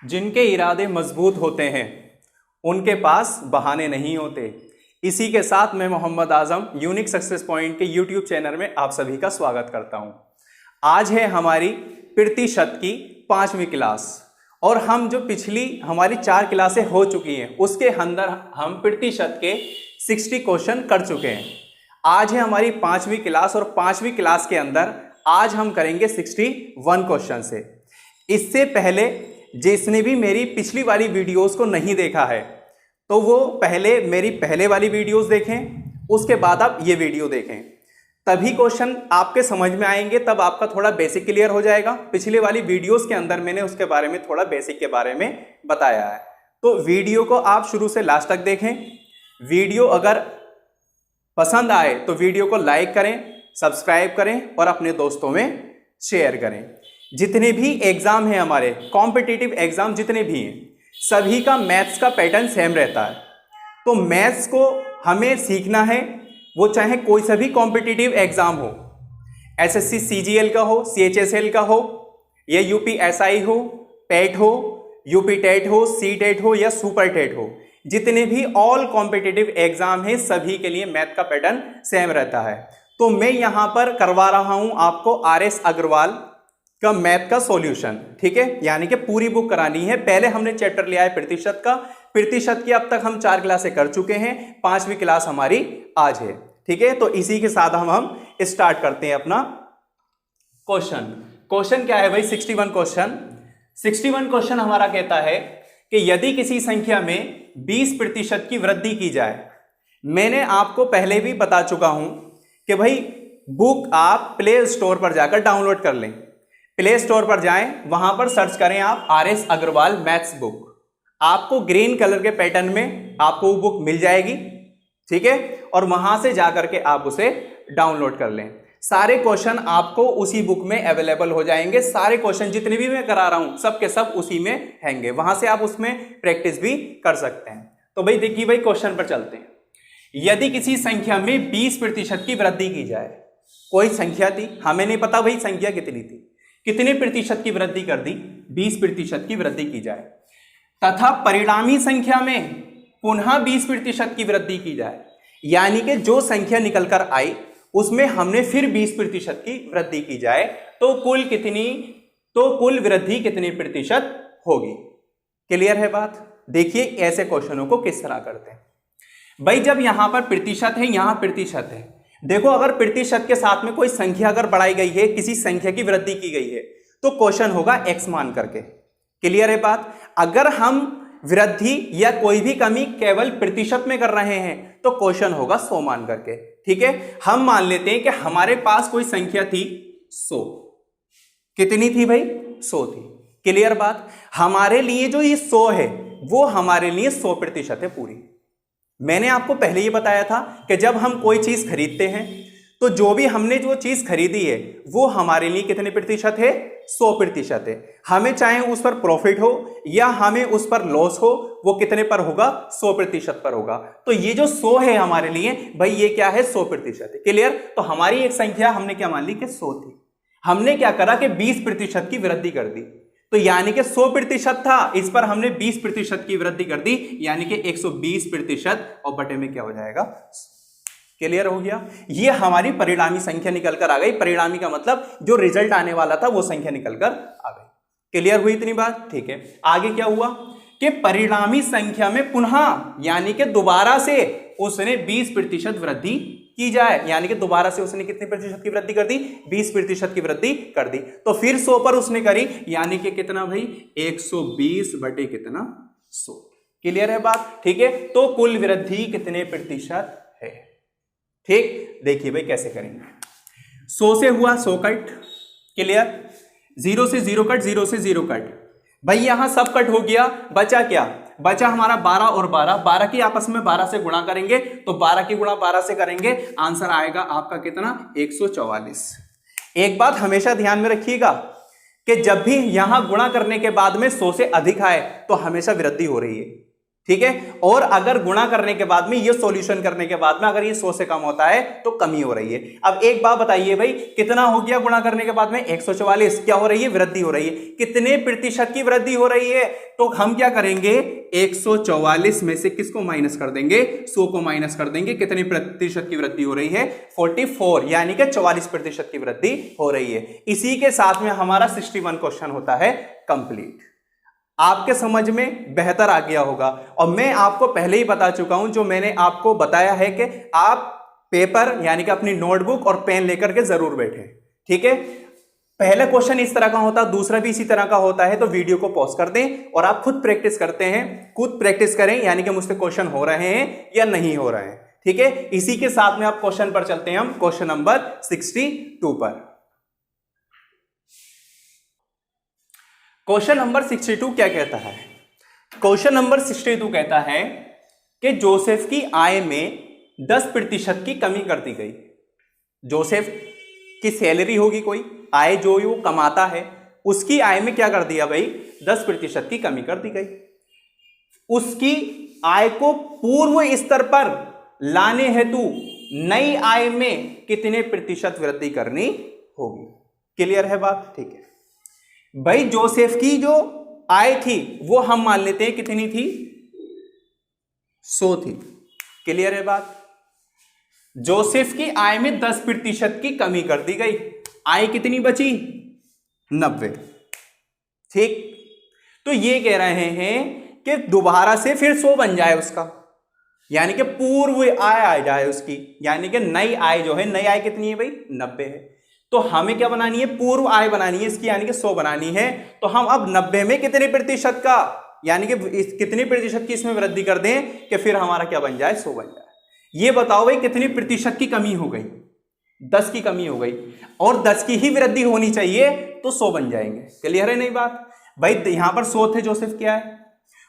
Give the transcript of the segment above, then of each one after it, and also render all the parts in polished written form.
जिनके इरादे मजबूत होते हैं उनके पास बहाने नहीं होते। इसी के साथ मैं Mohammad Azam unique success point के यूट्यूब चैनल में आप सभी का स्वागत करता हूं। आज है हमारी प्रतिशत की 5वीं क्लास और हम जो पिछली हमारी 4 क्लासें हो चुकी हैं उसके अंदर हम प्रतिशत के 60 क्वेश्चन कर चुके हैं। आज है हमारी 5वीं क्लास और 5वीं क्लास के अंदर आज हम करेंगे 61 क्वेश्चन से। इससे पहले जिसने भी मेरी पिछली वाली वीडियोस को नहीं देखा है तो वो पहले मेरी पहले वाली वीडियोस देखें, उसके बाद आप ये वीडियो देखें, तभी क्वेश्चन आपके समझ में आएंगे, तब आपका थोड़ा बेसिक क्लियर हो जाएगा। पिछले वाली वीडियोस के अंदर मैंने उसके बारे में थोड़ा बेसिक के बारे में बताया है, तो वीडियो को आप शुरू से लास्ट तक देखें। वीडियो अगर पसंद आए तो वीडियो को लाइक करें, सब्सक्राइब करें और अपने दोस्तों में शेयर करें। जितने भी एग्जाम हैं हमारे कॉम्पिटिटिव एग्जाम जितने भी हैं सभी का मैथ्स का पैटर्न सेम रहता है। तो मैथ्स को हमें सीखना है, वो चाहे कोई सा भी कॉम्पिटिटिव एग्जाम हो, एसएससी सीजीएल का हो, सीएचएसएल का हो या यूपीएसआई हो, टेट हो, यूपी टेट हो, सी टेट हो या सुपर टेट हो, जितने भी ऑल कॉम्पिटिटिव एग्जाम है सभी के लिए मैथ का पैटर्न सेम रहता है। तो मैं यहां पर करवा रहा हूं आपको आरएस अग्रवाल का मैथ का सॉल्यूशन, ठीक है, यानी कि पूरी बुक करानी है। पहले हमने चैप्टर लिया है प्रतिशत का, प्रतिशत की अब तक हम 4 क्लासें कर चुके हैं, 5वीं क्लास हमारी आज है, ठीक है। तो इसी के साथ हम स्टार्ट करते हैं अपना क्वेश्चन क्या है भाई? 61 क्वेश्चन। 61 क्वेश्चन हमारा कहता है कि यदि किसी संख्या में 20% की वृद्धि की जाए। मैंने आपको पहले भी बता चुका हूं कि भाई बुक आप प्ले स्टोर पर जाकर डाउनलोड कर लें। प्ले स्टोर पर जाएं, वहां पर सर्च करें आप आरएस अग्रवाल मैथ्स बुक, आपको ग्रीन कलर के पैटर्न में आपको वो बुक मिल जाएगी, ठीक है, और वहां से जाकर के आप उसे डाउनलोड कर लें। सारे क्वेश्चन आपको उसी बुक में अवेलेबल हो जाएंगे। सारे क्वेश्चन जितने भी मैं करा रहा हूं सब के सब उसी में हैंगे, वहां से आप उसमें प्रैक्टिस भी कर सकते हैं। तो भाई देखिए भाई क्वेश्चन पर चलते हैं। यदि किसी संख्या में 20% की वृद्धि की जाए, कोई संख्या थी, हमें नहीं पता भाई संख्या कितनी थी, कितने प्रतिशत की वृद्धि कर दी, 20% की वृद्धि की जाए, तथा परिणामी संख्या में पुनः 20% की वृद्धि की जाए, यानी कि जो संख्या निकलकर आई उसमें हमने फिर 20% की वृद्धि की जाए, तो कुल वृद्धि कितने प्रतिशत होगी? क्लियर है बात? देखिए ऐसे क्वेश्चनों को किस तरह करते हैं भाई। जब यहां पर प्रतिशत है, यहां प्रतिशत है, देखो अगर प्रतिशत के साथ में कोई संख्या अगर बढ़ाई गई है, किसी संख्या की वृद्धि की गई है, तो क्वेश्चन होगा x मान करके। क्लियर है बात? अगर हम वृद्धि या कोई भी कमी केवल प्रतिशत में कर रहे हैं तो क्वेश्चन होगा 100 मान करके, ठीक है। हम मान लेते हैं कि हमारे पास कोई संख्या थी 100। कितनी थी भाई? 100 थी। क्लियर बात? हमारे लिए जो ये 100 है वो हमारे लिए 100% है पूरी। मैंने आपको पहले ही बताया था कि जब हम कोई चीज खरीदते हैं तो जो भी हमने जो चीज खरीदी है वो हमारे लिए कितने प्रतिशत है? 100% है। हमें चाहे उस पर प्रॉफिट हो या हमें उस पर लॉस हो, वो कितने पर होगा? 100% पर होगा। तो ये जो 100 है हमारे लिए भाई ये क्या है? 100% है। क्लियर? तो हमारी एक संख्या हमने क्या मान ली कि 100 थी, हमने क्या करा कि 20% की वृद्धि कर दी, तो यानी कि 100% था, इस पर हमने 20% की वृद्धि कर दी, यानी कि 120% और बटे में क्या हो जाएगा? क्लियर हो गया? ये हमारी परिणामी संख्या निकल कर आ गई। परिणामी का मतलब जो रिजल्ट आने वाला था वो संख्या निकल कर आ गई। क्लियर हुई इतनी बात? ठीक है। आगे क्या हुआ कि परिणामी संख्या में पुनः यानी कि दोबारा से उसने 20% वृद्धि की जाए, यानी कि दोबारा से उसने कितने प्रतिशत की वृद्धि कर दी? 20% की वृद्धि कर दी। तो फिर 100 पर उसने करी, यानी कि कितना भाई? 120 बटे कितना? 100। क्लियर है बात? ठीक है। तो कुल वृद्धि कितने प्रतिशत है? ठीक, देखिए भाई कैसे करेंगे। 100 से हुआ 100 कट, क्लियर। 0 से 0 कट, 0 से 0 कट, भाई यहां सब कट हो गया, बचा क्या? बचा हमारा 12 और 12। 12 की आपस में 12 से गुणा करेंगे, तो 12 की गुणा 12 से करेंगे, आंसर आएगा आपका कितना? 144। एक बात हमेशा ध्यान में रखिएगा कि जब भी यहां गुणा करने के बाद में 100 से अधिक आए तो हमेशा वृद्धि हो रही है। ठीक है। और अगर गुणा करने के बाद में, ये सॉल्यूशन करने के बाद में अगर ये 100 से कम होता है तो कमी हो रही है। अब एक बात बताइए भाई, कितना हो गया गुणा करने के बाद में? 144। क्या हो रही है? वृद्धि हो रही है। कितने प्रतिशत की वृद्धि हो रही है? तो हम क्या करेंगे, 144 में से किसको माइनस कर देंगे? 100 को माइनस कर देंगे। कितने प्रतिशत की वृद्धि हो रही है? 44, यानी कि 44% की वृद्धि हो रही है। इसी के साथ में हमारा 61 क्वेश्चन होता है कंप्लीट। आपके समझ में बेहतर आ गया होगा। और मैं आपको पहले ही बता चुका हूं, जो मैंने आपको बताया है कि आप पेपर यानी कि अपनी नोटबुक और पेन लेकर के जरूर बैठे, ठीक है। पहला क्वेश्चन इस तरह का होता, दूसरा भी इसी तरह का होता है। तो वीडियो को पॉज कर दें और आप खुद प्रैक्टिस करते हैं, खुद प्रैक्टिस करें, यानी कि मुझसे क्वेश्चन हो रहे हैं या नहीं हो रहे हैं, ठीक है। इसी के साथ में आप क्वेश्चन पर चलते हैं, हम क्वेश्चन नंबर 62 पर। क्वेश्चन नंबर 62 क्या कहता है? क्वेश्चन नंबर 62 कहता है कि जोसेफ की आय में 10% की कमी कर दी गई। जोसेफ की सैलरी होगी, कोई आय जो वो कमाता है, उसकी आय में क्या कर दिया भाई? 10% की कमी कर दी गई। उसकी आय को पूर्व स्तर पर लाने हेतु नई आय में कितने प्रतिशत वृद्धि करनी होगी? क्लियर है बात? ठीक है भाई। जोसेफ की जो आय थी वो हम मान लेते हैं कितनी थी? 100 थी। क्लियर है बात? जोसेफ की आय में 10% की कमी कर दी गई। आय कितनी बची? 90। ठीक। तो ये कह रहे हैं कि दोबारा से फिर 100 बन जाए उसका, यानी कि पूर्व आय आ जाए उसकी, यानी कि नई आय जो है, नई आय कितनी है भाई? 90 है। तो हमें क्या बनानी है? पूर्व आय बनानी है इसकी, यानी कि 100 बनानी है। तो हम अब 90 में कितने प्रतिशत का, यानी कि कितने प्रतिशत की इसमें वृद्धि कर दें कि फिर हमारा क्या बन जाए? 100 बन जाए। ये बताओ भाई, कितनी प्रतिशत की कमी हो गई? 10 की कमी हो गई, और 10 की ही वृद्धि होनी चाहिए, तो 100 बन जाएंगे। क्लियर है नहीं बात भाई? यहां पर 100 थे जोसेफ क्या है,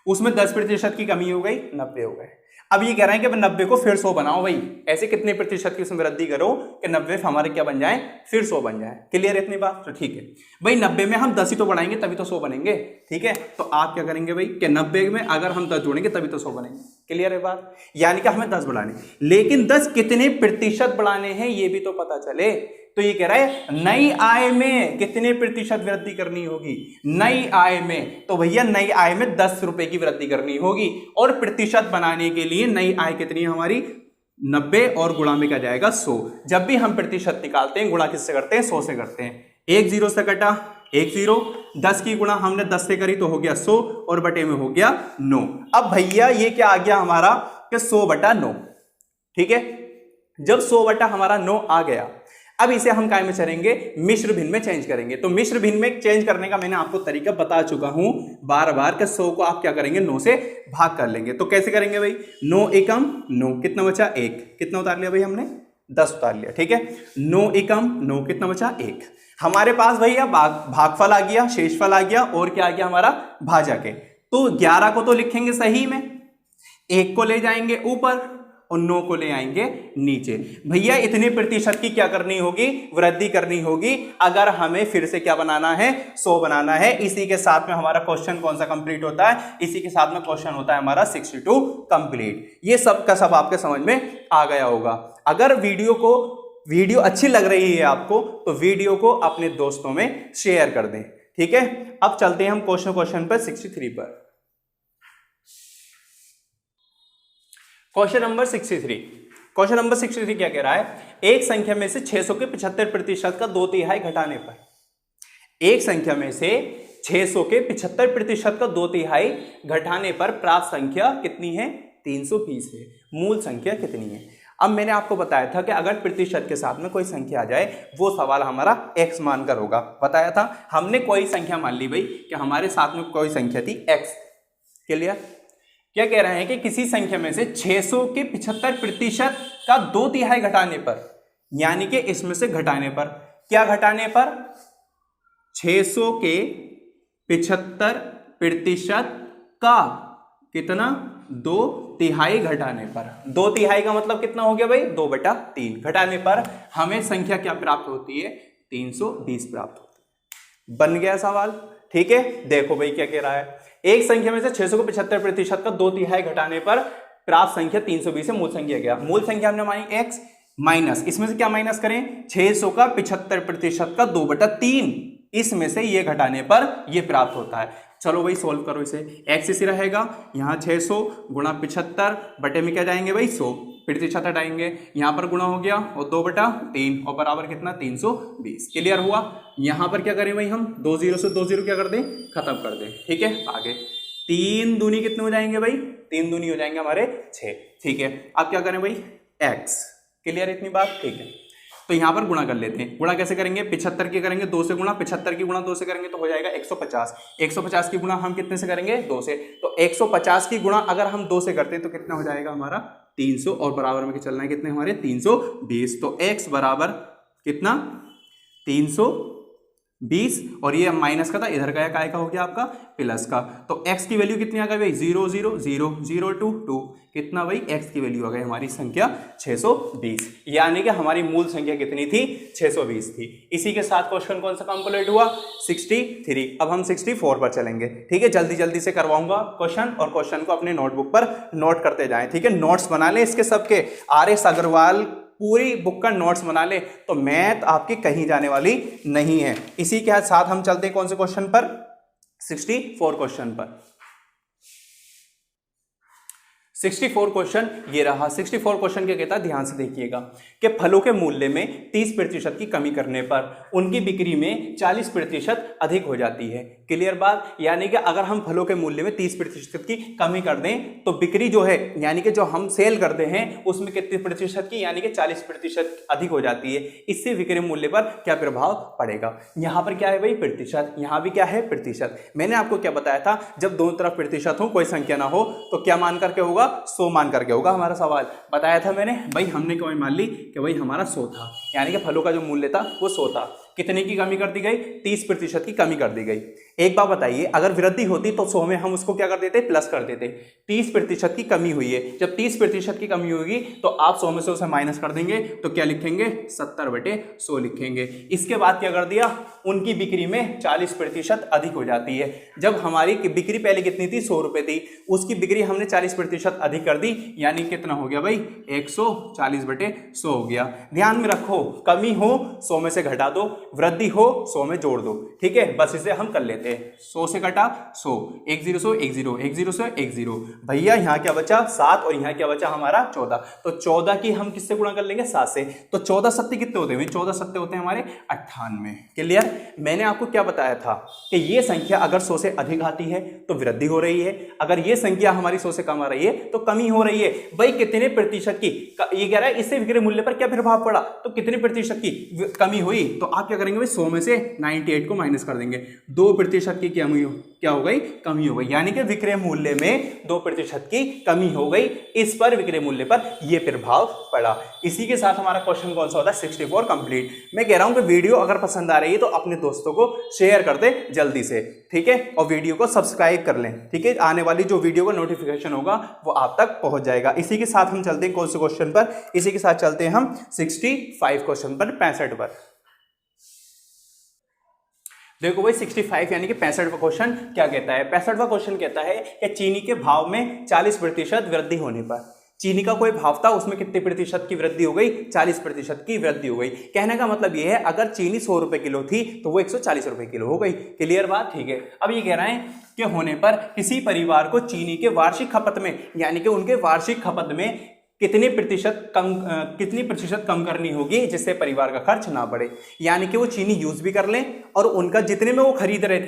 उसमें 10% की कमी हो गई, 90 हो गए। अब ये कह रहे हैं कि 90 को फिर 100 बनाओ भाई। ऐसे कितने प्रतिशत की उसमें वृद्धि करो कि 90 हमारे क्या बन जाए? फिर 100 बन जाए। क्लियर है इतनी बात? तो ठीक है भाई, 90 में हम 10 ही तो बढ़ाएंगे तभी तो 100 बनेंगे, ठीक है। तो आप क्या करेंगे भाई कि 90 में अगर हम 10 जोड़ेंगे तभी तो 100 बनेंगे। क्लियर है बात? यानी कि हमें 10 बढ़ाने, लेकिन 10 कितने प्रतिशत बढ़ाने हैं ये भी तो पता चले। तो ये कह रहा है नई आय में कितने प्रतिशत वृद्धि करनी होगी? नई आय में, तो भैया नई आय में 10 रुपए की वृद्धि करनी होगी। और प्रतिशत बनाने के लिए नई आय कितनी है हमारी? 90, और गुणा में क्या जाएगा? 100। जब भी हम प्रतिशत निकालते हैं गुणा किससे करते हैं? 100 से करते हैं। 1 0 से कटा 1 0, 10 की गुणा हमने 10 से करी तो हो गया 100, और बटे में हो गया 9। अब भैया ये क्या आ गया हमारा कि 100/9, ठीक है। जब 100 हमारा 9 आ गया, अब इसे हम काय में चलेंगे? मिश्र भिन्न में चेंज करेंगे। तो मिश्र भिन्न में चेंज करने का मैंने आपको तरीका बता चुका हूं बार बार कि 100 को आप क्या करेंगे? 9 से भाग कर लेंगे। तो कैसे करेंगे भाई? 9 एकम 9, कितना बचा? 1। कितना उतार लिया भाई हमने? 10 उतार लिया, ठीक है। 9 एकम 9, कितना बचा? 1। हमारे पास भैया भागफल आ गया, शेषफल आ गया, और क्या आ गया हमारा? भाजक है। तो 11 को तो लिखेंगे सही में, 1 को ले जाएंगे ऊपर और 9 को ले आएंगे नीचे। भैया इतने प्रतिशत की क्या करनी होगी? वृद्धि करनी होगी। अगर हमें फिर से क्या बनाना है? 100 बनाना है। इसी के साथ में हमारा क्वेश्चन कौन सा कंप्लीट होता है? इसी के साथ में क्वेश्चन होता है हमारा 62 कंप्लीट। ये सब का सब आपके समझ में आ गया होगा। अगर वीडियो अच्छी लग रही है आपको, तो वीडियो को अपने दोस्तों में शेयर कर दें, ठीक है। अब चलते हैं हम क्वेश्चन पर 63 पर। Question number 63। क्वेश्चन नंबर 63 क्या कह रहा है? एक संख्या में से 600 के 75% का 2/3 घटाने पर, एक संख्या में से 600 के 75% का 2/3 घटाने पर प्राप्त संख्या कितनी है? 320 है। मूल संख्या कितनी है? अब मैंने आपको बताया था कि अगर प्रतिशत के साथ में कोई संख्या आ जाए, वो सवाल हमारा x मानकर होगा। बताया था हमने। कोई संख्या मान ली भाई कि हमारे साथ में कोई संख्या थी x। क्लियर? क्या कह रहे हैं कि किसी संख्या में से 600 के 75% का 2/3 घटाने पर, यानी कि इसमें से घटाने पर, क्या घटाने पर? 600 के 75% का कितना? 2/3 घटाने पर। 2/3 का मतलब कितना हो गया भाई? 2/3 घटाने पर हमें संख्या क्या प्राप्त होती है? 320 प्राप्त होती है। बन गया सवाल, ठीक है। देखो भाई क्या कह रहा है एक संख्या में से 600 को 75% का 2/3 घटाने पर प्राप्त संख्या 320 है, मूल संख्या क्या? मूल संख्या हमने मानी x माइनस, इसमें से क्या माइनस करें? 600 का 75% का 2/3, इसमें से ये घटाने पर ये प्राप्त होता है। चलो भाई सोल्व करो इसे। x इसी रहेगा, यहाँ 600 गुणा 75 बटे में क्या जाएंगे भाई 100, प्रतिशत हटाएंगे, यहाँ पर गुणा हो गया और 2/3 और बराबर कितना 320। क्लियर हुआ? यहाँ पर क्या करें भाई हम 2 0 से 2 0 क्या कर दें? खत्म कर दें। ठीक है, आगे 3 दूनी कितने हो जाएंगे भाई? 3 दूनी हो जाएंगे हमारे 6। ठीक है, अब क्या करें भाई x। क्लियर इतनी बात? ठीक है, तो यहां पर गुणा कर लेते हैं। गुणा कैसे करेंगे? 75 की करेंगे 2 से गुणा, 75 की गुणा 2 से करेंगे तो हो जाएगा 150। 150 की गुणा हम कितने से करेंगे? 2 से। तो 150 की गुणा अगर हम 2 से करते हैं तो कितना हो जाएगा हमारा 300, और बराबर में चलना है कितने हमारे 320। तो x बराबर कितना 320, और ये माइनस का था, इधर का काय का हो गया आपका प्लस का। तो x की वैल्यू कितनी आ गई भाई? 0 0 0 0 2 2, कितना भाई x की वैल्यू आ गई हमारी संख्या 620, यानी कि हमारी मूल संख्या कितनी थी? 620 थी। इसी के साथ क्वेश्चन कौन सा कंप्लीट हुआ? 63। अब हम 64 पर चलेंगे। ठीक है, जल्दी जल्दी से करवाऊंगा क्वेश्चन, और क्वेश्चन को अपने नोटबुक पर नोट करते जाएं। ठीक है, नोट्स बना ले इसके सबके, RS अग्रवाल पूरी बुक का नोट्स बना ले, तो मैथ आपकी कहीं जाने वाली नहीं है। इसी के साथ हम चलते हैं कौन से क्वेश्चन पर? 64 क्वेश्चन पर। 64 क्वेश्चन ये रहा। 64 क्वेश्चन क्या कहता है, ध्यान से देखिएगा कि फलों के मूल्य में 30% की कमी करने पर उनकी बिक्री में 40% अधिक हो जाती है। क्लियर बात? यानी कि अगर हम फलों के मूल्य में 30% की कमी कर दें तो बिक्री जो है, यानी कि जो हम सेल करते हैं उसमें कितने प्रतिशत की, यानी कि 40% अधिक हो जाती है। इससे विक्रय मूल्य पर क्या प्रभाव पड़ेगा? यहां पर क्या है भाई? प्रतिशत। यहां भी क्या है? प्रतिशत। मैंने आपको क्या बताया था, जब दोनों तरफ प्रतिशत हो, कोई संख्या ना हो, तो क्या मान करके होगा? 100 मान करके होगा। हमारा सवाल बताया था मैंने भाई, हमने कोई मान ली कि भाई हमारा 100 था, यानी कि फलों का जो मूल्य था वो 100 था। कितने की कमी कर दी गई? 30% की कमी कर दी गई। एक बात बताइए, अगर वृद्धि होती तो 100 में हम उसको क्या कर देते? प्लस कर देते। 30% की कमी हुई है, जब 30% की कमी होगी तो आप 100 में से उसे माइनस कर देंगे, तो क्या लिखेंगे? 70/100 लिखेंगे। इसके बाद क्या कर दिया? उनकी बिक्री में 40% अधिक हो जाती है। जब हमारी बिक्री पहले कितनी थी? 100 रुपए थी, उसकी बिक्री हमने 40% अधिक कर दी, यानी कितना हो गया भाई? 140/100 हो गया। ध्यान में रखो, कमी हो 100 में से घटा दो, वृद्धि हो 100 में जोड़ दो। ठीक है, बस इसे हम कर लेते हैं। 100 से घटा 100, 1 0 1 0, 1 0 से 1 0, भैया यहाँ क्या बचा? 7, और यहाँ क्या बचा हमारा? 14। तो 14 की हम किससे गुणा कर लेंगे? 7 से। तो 14 सत्ते कितने होते हैं? 14 सत्ते होते हैं हमारे 98। क्लियर? मैंने आपको क्या बताया था कि ये संख्या अगर 100 से अधिक आती है तो वृद्धि हो रही है, अगर ये संख्या हमारी 100 से कम आ रही है तो कमी हो रही है। भाई कितने प्रतिशत की, ये कह रहा है इससे विक्रय मूल्य पर क्या प्रभाव पड़ा, तो कितने प्रतिशत की कमी हुई? तो आप क्या करेंगे भाई? 100 में से 98 को माइनस कर देंगे, 2% की क्या हो गई? कमी हो गई, यानी कि विक्रय मूल्य में 2% की कमी हो गई। इस पर विक्रय मूल्य पर यह प्रभाव पड़ा। इसी के साथ हमारा क्वेश्चन कौन सा होता है? 64 कंप्लीट। मैं कह रहा हूं कि वीडियो अगर पसंद आ रही है तो अपने दोस्तों को शेयर कर दे जल्दी से। ठीक है, और वीडियो को सब्सक्राइब कर लें। ठीक है, आने वाली जो वीडियो का नोटिफिकेशन होगा वो आप तक पहुंच जाएगा। इसी के साथ हम चलते हैं कौन से क्वेश्चन पर? इसी के साथ चलते हैं हम 65 क्वेश्चन पर, 65 पर। देखो भाई 65 यानी कि 65वां क्वेश्चन क्या कहता है? 65वां क्वेश्चन कहता है कि चीनी के भाव में 40% वृद्धि होने पर, चीनी का कोई भाव था उसमें कितने प्रतिशत की वृद्धि हो गई? 40% की वृद्धि हो गई। कहने का मतलब यह है अगर चीनी 100 रुपए किलो थी तो वो 140 रुपए किलो हो गई। क्लियर बात? ठीक है, अब ये कह रहे हैं कि होने पर किसी परिवार को चीनी के वार्षिक खपत में, यानी कि उनके वार्षिक खपत में कितनी प्रतिशत कम करनी होगी जिससे परिवार का खर्च ना बढ़े। यानी कि वो चीनी यूज भी कर लें और उनका जितने में वो खरीद रहे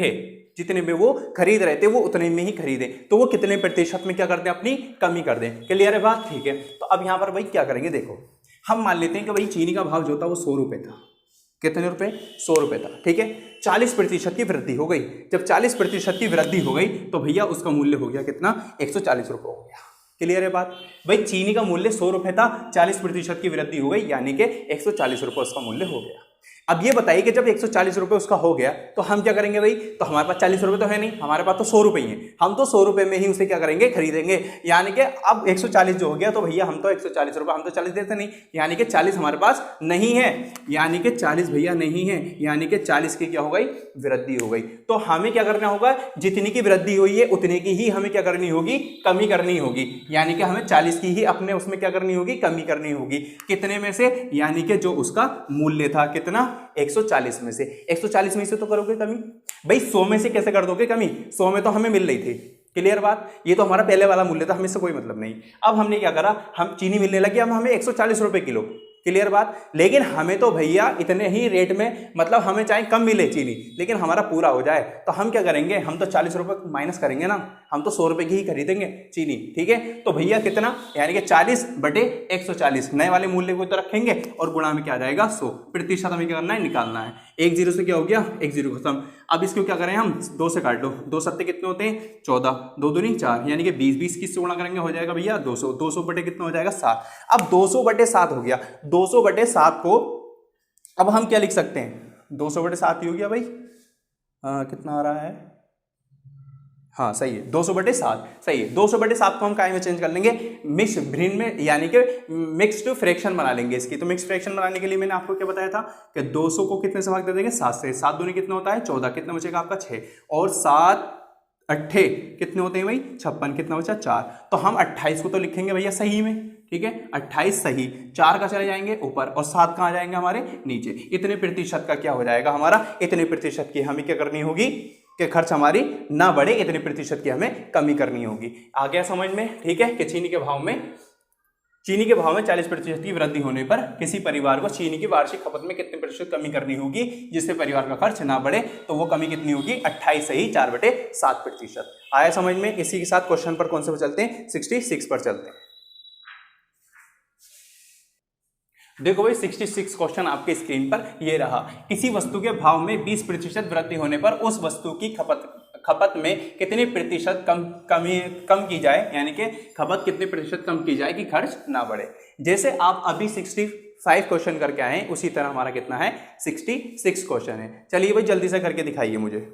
थे वो उतने में ही खरीदे, तो वो कितने प्रतिशत में क्या कर दें? अपनी कमी कर दें। क्लियर है बात? ठीक है, तो अब यहां पर भाई क्या करेंगे? देखो हम मान लेते हैं कि भाई चीनी का भाव जो था वो 100 रुपए था। कितने रुपए? 100 रुपए था। ठीक है, 40% की वृद्धि हो गई। जब 40% की वृद्धि हो गई तो भैया उसका मूल्य हो गया कितना? 140 रुपए हो गया। क्लियर है बात? भाई चीनी का मूल्य 100 रुपए था, 40% की वृद्धि हो गई, यानी कि 140 रुपए उसका मूल्य हो गया। अब ये बताइए कि जब 140 रुपये उसका हो गया तो हम क्या करेंगे भाई, तो हमारे पास 40 रुपये तो है नहीं, हमारे पास तो 100 रुपये ही है, हम तो 100 रुपये में ही उसे क्या करेंगे, खरीदेंगे। यानी कि अब 140 जो हो गया तो भैया हम तो 140 रुपये हम तो 40 देते नहीं, यानी कि 40 हमारे पास नहीं है, यानी कि 40 भैया नहीं है, यानी कि 40 की क्या हो गई, वृद्धि हो गई। तो हमें क्या करना होगा, जितनी की वृद्धि हुई है उतने की ही हमें क्या करनी होगी, कमी करनी होगी। यानी कि हमें 40 की ही अपने उसमें क्या करनी होगी, कमी करनी होगी। कितने में से, यानी कि जो उसका मूल्य था कितना, 140 में से। 140 में से तो करोगे कमी भाई, 100 में से कैसे कर दोगे कमी, 100 में तो हमें मिल रही थी, क्लियर बात, ये तो हमारा पहले वाला मूल्य था, हमें इससे कोई मतलब नहीं। अब हमने क्या करा, हम चीनी मिलने लगी, अब हमें 140 रुपए किलो, क्लियर बात, लेकिन हमें तो भैया इतने ही रेट में, मतलब हमें चाहे कम मिले चीनी लेकिन हमारा पूरा हो जाए, तो हम क्या करेंगे, हम तो 40 रुपये माइनस करेंगे ना, हम तो 100 रुपये की ही खरीदेंगे चीनी, ठीक है। तो भैया कितना, यानी कि 40/140 नए वाले मूल्य को तो रखेंगे और गुणा में क्या आ जाएगा, 100 प्रतिशत हमें क्या करना है, निकालना है। एक जीरो से क्या हो गया, एक जीरो खत्म। अब इसको क्या करें हम, 2 से काट लो, 2 सत्ते कितने होते हैं, 14, 2 दूनी 4, यानी कि 20, 20 किससे गुणा करेंगे, हो जाएगा भैया 200, 200 बटे कितना हो जाएगा, 7। अब 200/7 हो गया, 200/7 को अब हम क्या लिख सकते हैं, 200/7 ही हो गया भाई, कितना आ रहा है, हाँ सही है, 200/7 सही है। 200/7 को हम काय में चेंज कर लेंगे, मिक्स भिन्न में, यानी कि मिक्स्ड फ्रैक्शन बना लेंगे इसकी। तो मिक्स फ्रैक्शन बनाने के लिए मैंने आपको क्या बताया था कि 200 को कितने से भाग दे देंगे, 7 से, 7 दूनी कितना होता है, 14, कितना बचेगा आपका 6, और 7 अट्ठे कितने होते हैं भाई, 56, कितना बचा 4। तो हम 28 को तो लिखेंगे भैया सही में, ठीक है, 28 सही, 4 का चले जाएंगे ऊपर और 7 कहाँ जाएंगे हमारे नीचे। इतने प्रतिशत का क्या हो जाएगा हमारा, इतने प्रतिशत की हमें क्या करनी होगी कि खर्च हमारी ना बढ़े, इतने प्रतिशत की हमें कमी करनी होगी। आ गया समझ में, ठीक है, कि चीनी के भाव में 40% की वृद्धि होने पर किसी परिवार को चीनी की वार्षिक खपत में कितने प्रतिशत कमी करनी होगी, जिससे परिवार का खर्च ना बढ़े। तो वो कमी कितनी होगी, 28 सही 4/7%। आया समझ में। इसी के साथ क्वेश्चन पर कौन से पर चलते हैं, 66 पर चलते हैं। देखो भाई 66 क्वेश्चन आपके स्क्रीन पर ये रहा। किसी वस्तु के भाव में 20% वृद्धि होने पर उस वस्तु की खपत में कितने प्रतिशत कम की जाए, यानी कि खपत कितने प्रतिशत कम की जाए कि खर्च ना बढ़े। जैसे आप अभी 65 क्वेश्चन करके आए हैं, उसी तरह हमारा कितना है, 66 क्वेश्चन है। चलिए भाई जल्दी से करके दिखाइए मुझे।